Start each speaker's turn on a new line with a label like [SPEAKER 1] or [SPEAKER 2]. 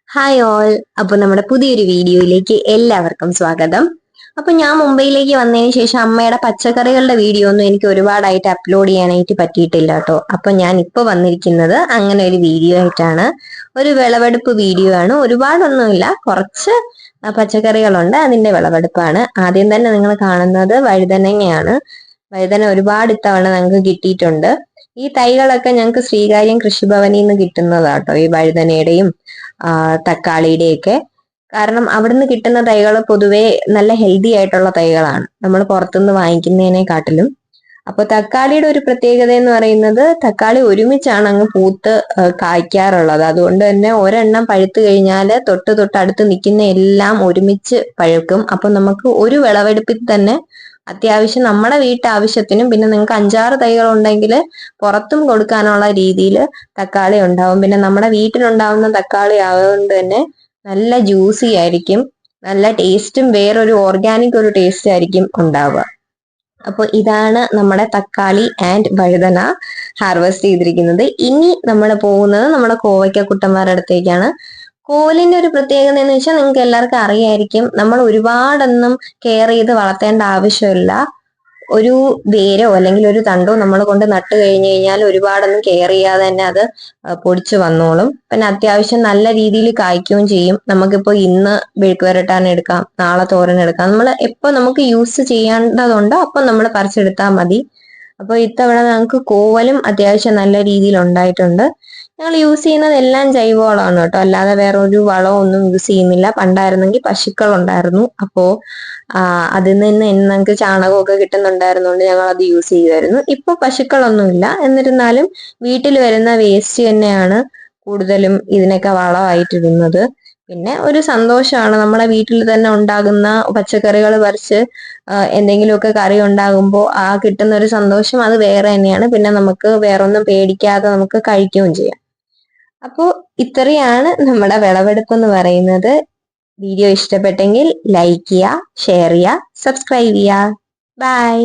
[SPEAKER 1] Hi all. അപ്പൊ നമ്മുടെ പുതിയൊരു വീഡിയോയിലേക്ക് എല്ലാവർക്കും സ്വാഗതം. അപ്പൊ ഞാൻ മുംബൈയിലേക്ക് വന്നതിന് ശേഷം അമ്മയുടെ പച്ചക്കറികളുടെ വീഡിയോ ഒന്നും എനിക്ക് ഒരുപാടായിട്ട് അപ്ലോഡ് ചെയ്യാനായിട്ട് പറ്റിയിട്ടില്ല കേട്ടോ. അപ്പൊ ഞാൻ ഇപ്പൊ വന്നിരിക്കുന്നത് അങ്ങനെ ഒരു വീഡിയോ ആയിട്ടാണ്. ഒരു വിളവെടുപ്പ് വീഡിയോ ആണ്. ഒരുപാടൊന്നുമില്ല, കുറച്ച് പച്ചക്കറികളുണ്ട്, അതിന്റെ വിളവെടുപ്പാണ്. ആദ്യം തന്നെ നിങ്ങൾ കാണുന്നത് വഴുതനങ്ങയാണ്. വഴുതന ഒരുപാട് ഇത്തവണ ഞങ്ങൾക്ക് കിട്ടിയിട്ടുണ്ട്. ഈ തൈകളൊക്കെ ഞങ്ങൾക്ക് ശ്രീകാര്യം കൃഷിഭവനിൽ നിന്ന് കിട്ടുന്നതാട്ടോ, ഈ വഴുതനയുടെയും തക്കാളിയുടെയൊക്കെ. കാരണം അവിടുന്ന് കിട്ടുന്ന തൈകൾ പൊതുവെ നല്ല ഹെൽത്തി ആയിട്ടുള്ള തൈകളാണ് നമ്മൾ പുറത്തുനിന്ന് വാങ്ങിക്കുന്നതിനെക്കാട്ടിലും. അപ്പൊ തക്കാളിയുടെ ഒരു പ്രത്യേകത എന്ന് പറയുന്നത്, തക്കാളി ഒരുമിച്ചാണ് അങ്ങ് പൂത്ത് കായ്ക്കാറുള്ളത്. അതുകൊണ്ട് തന്നെ ഒരെണ്ണം പഴുത്തു കഴിഞ്ഞാൽ തൊട്ടടുത്ത് നിൽക്കുന്ന എല്ലാം ഒരുമിച്ച് പഴുക്കും. അപ്പൊ നമുക്ക് ഒരു വിളവെടുപ്പിൽ തന്നെ അത്യാവശ്യം നമ്മുടെ വീട്ടാവശ്യത്തിനും, പിന്നെ നിങ്ങൾക്ക് 5-6 തൈകൾ ഉണ്ടെങ്കിൽ പുറത്തും കൊടുക്കാനുള്ള രീതിയിൽ തക്കാളി ഉണ്ടാവും. പിന്നെ നമ്മുടെ വീട്ടിലുണ്ടാവുന്ന തക്കാളി ആയതുകൊണ്ട് തന്നെ നല്ല ജ്യൂസി ആയിരിക്കും, നല്ല ടേസ്റ്റും വേറൊരു ഓർഗാനിക് ഒരു ടേസ്റ്റ് ആയിരിക്കും ഉണ്ടാവുക. അപ്പോൾ ഇതാണ് നമ്മുടെ തക്കാളി ആൻഡ് വഴുതന ഹാർവെസ്റ്റ് ചെയ്തിരിക്കുന്നത്. ഇനി നമ്മൾ പോകുന്നത് നമ്മുടെ കോവയ്ക്കക്കുട്ടന്മാരുടെ അടുത്തേക്കാണ്. കോലിന്റെ ഒരു പ്രത്യേകത എന്ന് വെച്ചാൽ നിങ്ങൾക്ക് എല്ലാവർക്കും അറിയായിരിക്കും, നമ്മൾ ഒരുപാടൊന്നും കെയർ ചെയ്ത് വളർത്തേണ്ട ആവശ്യമില്ല. ഒരു വേരോ അല്ലെങ്കിൽ ഒരു തണ്ടോ നമ്മൾ കൊണ്ട് നട്ട് കഴിഞ്ഞു കഴിഞ്ഞാൽ ഒരുപാടൊന്നും കെയർ ചെയ്യാതെ തന്നെ അത് പൊടിച്ചു വന്നോളും. പിന്നെ അത്യാവശ്യം നല്ല രീതിയിൽ കായ്ക്കുകയും ചെയ്യും. നമുക്കിപ്പോ ഇന്ന് മെഴുക്ക് വരട്ടാൻ എടുക്കാം, നാളെ തോരൻ എടുക്കാം. നമ്മൾ എപ്പോ നമുക്ക് യൂസ് ചെയ്യേണ്ടതുണ്ടോ അപ്പൊ നമ്മൾ പറിച്ചെടുത്താൽ മതി. അപ്പൊ ഇത്തവണ ഞങ്ങൾക്ക് കോവലും അത്യാവശ്യം നല്ല രീതിയിൽ ഉണ്ടായിട്ടുണ്ട്. ഞങ്ങൾ യൂസ് ചെയ്യുന്നത് എല്ലാം ജൈവവളമാണ് കേട്ടോ, അല്ലാതെ വേറെ ഒരു വളവും ഒന്നും യൂസ് ചെയ്യുന്നില്ല. പണ്ടായിരുന്നെങ്കിൽ പശുക്കൾ ഉണ്ടായിരുന്നു, അപ്പോ അതിൽ നിന്ന് ഞങ്ങൾക്ക് ചാണകമൊക്കെ കിട്ടുന്നുണ്ടായിരുന്നുകൊണ്ട് ഞങ്ങൾ അത് യൂസ് ചെയ്യുമായിരുന്നു. ഇപ്പൊ പശുക്കളൊന്നുമില്ല, എന്നിരുന്നാലും വീട്ടിൽ വരുന്ന വേസ്റ്റ് തന്നെയാണ് കൂടുതലും ഇതിനൊക്കെ വളമായിട്ടിടുന്നത്. പിന്നെ ഒരു സന്തോഷമാണ്, നമ്മുടെ വീട്ടിൽ തന്നെ ഉണ്ടാകുന്ന പച്ചക്കറികൾ പറിച്ച് എന്തെങ്കിലുമൊക്കെ കറി ഉണ്ടാകുമ്പോൾ ആ കിട്ടുന്ന ഒരു സന്തോഷം അത് വേറെ തന്നെയാണ്. പിന്നെ നമുക്ക് വേറൊന്നും പേടിക്കാതെ നമുക്ക് കഴിക്കുകയും ചെയ്യാം. അപ്പോൾ ഇത്രയാണ് നമ്മുടെ വിളവെടുപ്പ് എന്ന് പറയുന്നത്. വീഡിയോ ഇഷ്ടപ്പെട്ടെങ്കിൽ ലൈക്ക് ചെയ്യുക, ഷെയർ ചെയ്യുക, സബ്സ്ക്രൈബ് ചെയ്യുക. ബൈ.